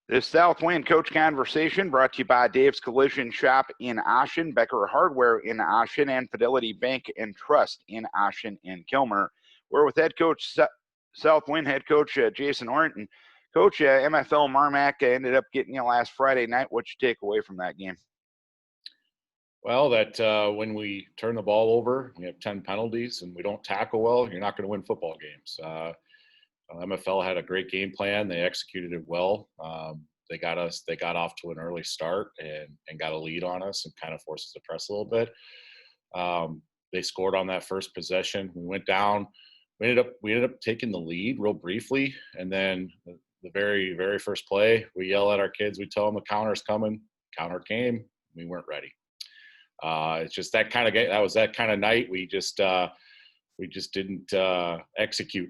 This South Winn Coach Conversation brought to you by Dave's Collision Shop in Ossian, Becker Hardware in Ossian, and Fidelity Bank and Trust in Ossian and Calmar. We're with head coach, South Winn head coach Jason Ohrt. And Coach, MFL Marmac ended up getting you last Friday night. What'd you take away from that game? Well, that when we turn the ball over, we have 10 penalties, and we don't tackle well, you're not going to win football games. MFL had a great game plan. They executed it well. They got off to an early start and got a lead on us and kind of forced us to press a little bit. They scored on that first possession. We went down. We ended up taking the lead real briefly, and then the very, very first play, we yell at our kids. We tell them the counter's coming. Counter came. We weren't ready. It's just that kind of that was that kind of night. We just didn't execute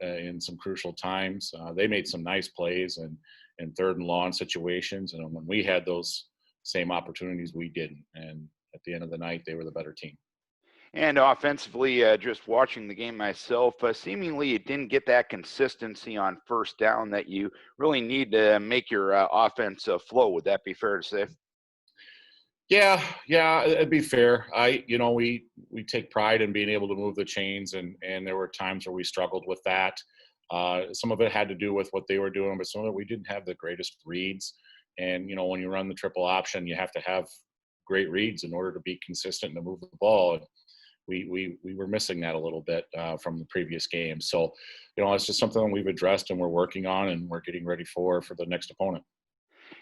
in some crucial times. They made some nice plays and third and long situations, and when we had those same opportunities, we didn't. And at the end of the night, they were the better team. And offensively, just watching the game myself, seemingly you didn't get that consistency on first down that you really need to make your offense flow. Would that be fair to say? Yeah, it'd be fair. We take pride in being able to move the chains, and there were times where we struggled with that. Some of it had to do with what they were doing, but some of it we didn't have the greatest reads. And when you run the triple option, you have to have great reads in order to be consistent and to move the ball. And we were missing that a little bit from the previous game. So, it's just something that we've addressed and we're working on, and we're getting ready for the next opponent.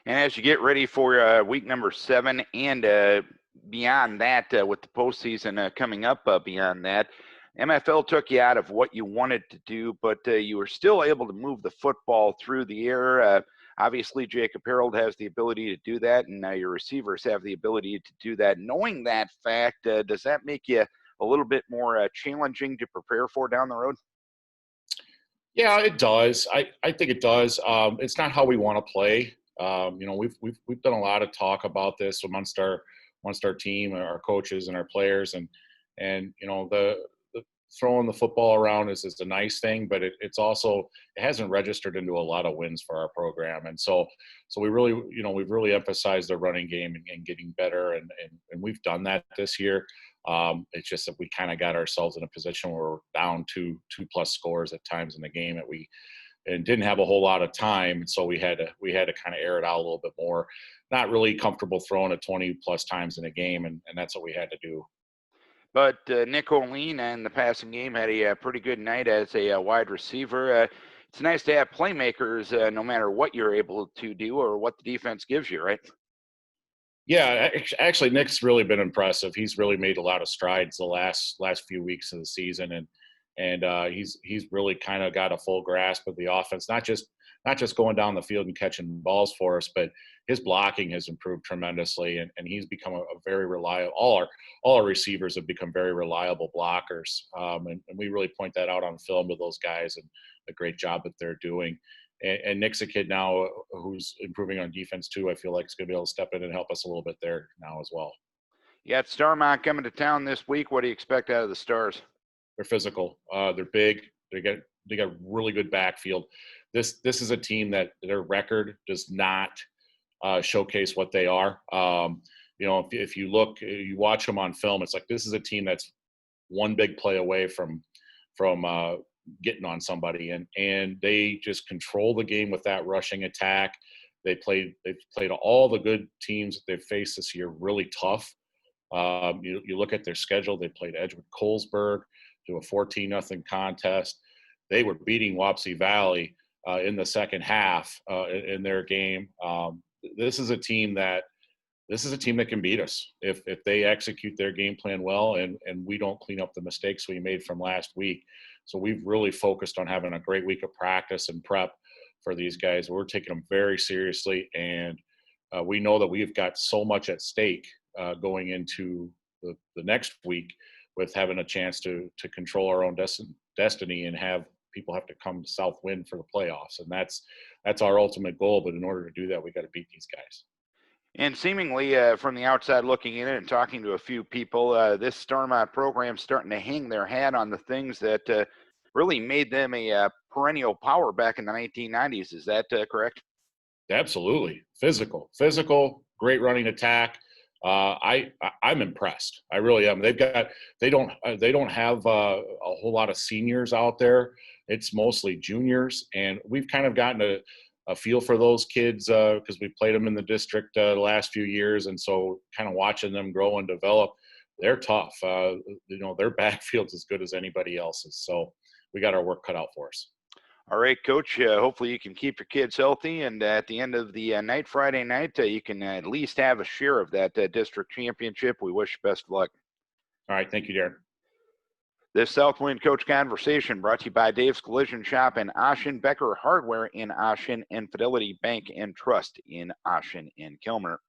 And as you get ready for week number 7 and beyond that, with the postseason coming up beyond that, MFL took you out of what you wanted to do, but you were still able to move the football through the air. Obviously, Jacob Harold has the ability to do that, and your receivers have the ability to do that. Knowing that fact, does that make you a little bit more challenging to prepare for down the road? Yeah, it does. I think it does. It's not how we want to play. We've done a lot of talk about this amongst our team, our coaches, and our players, and the throwing the football around is a nice thing, but it hasn't registered into a lot of wins for our program, and so we really we've really emphasized the running game and getting better, and we've done that this year. It's just that we kind of got ourselves in a position where we're down two plus scores at times in the game and didn't have a whole lot of time, so we had to kind of air it out a little bit more. Not really comfortable throwing it 20 plus times in a game, and that's what we had to do. But Nick O'Lean in the passing game had a pretty good night as a wide receiver. It's nice to have playmakers no matter what you're able to do or what the defense gives you, right? Yeah, actually, Nick's really been impressive. He's really made a lot of strides the last few weeks of the season, and he's really kind of got a full grasp of the offense. Not just going down the field and catching balls for us, but his blocking has improved tremendously, and he's become a very reliable. All our receivers have become very reliable blockers, and we really point that out on film to those guys and the great job that they're doing. And Nick's a kid now who's improving on defense too. I feel like he's going to be able to step in and help us a little bit there now as well. You got Starmont coming to town this week. What do you expect out of the Stars? They're physical. They're big. They got really good backfield. This is a team that their record does not showcase what they are. If you watch them on film, it's like this is a team that's one big play away from getting on somebody, and they just control the game with that rushing attack. They've played all the good teams that they've faced this year really tough. You look at their schedule. They played Edgewood Colesburg to a 14-0 contest. They were beating Wapsie Valley in the second half in their game. This is a team that can beat us if they execute their game plan well and we don't clean up the mistakes we made from last week. So we've really focused on having a great week of practice and prep for these guys. We're taking them very seriously, and we know that we've got so much at stake going into the next week with having a chance to control our own destiny and have people have to come to South Winn for the playoffs. And that's our ultimate goal. But in order to do that, we got to beat these guys. And seemingly from the outside looking in and talking to a few people, this Starmont program starting to hang their hat on the things that really made them a perennial power back in the 1990s. Is that correct? Absolutely. Physical, great running attack. I'm impressed. I really am. They don't have a whole lot of seniors out there. It's mostly juniors, and we've kind of gotten a feel for those kids because we played them in the district the last few years, and so kind of watching them grow and develop. They're tough. Their backfield's as good as anybody else's. So we got our work cut out for us. All right, Coach. Hopefully you can keep your kids healthy, and at the end of the night, Friday night, you can at least have a share of that district championship. We wish you best of luck. All right. Thank you, Darren. This Southwind Coach Conversation brought to you by Dave's Collision Shop in Ossian, Becker Hardware in Ossian, and Fidelity Bank and Trust in Ossian and Calmar.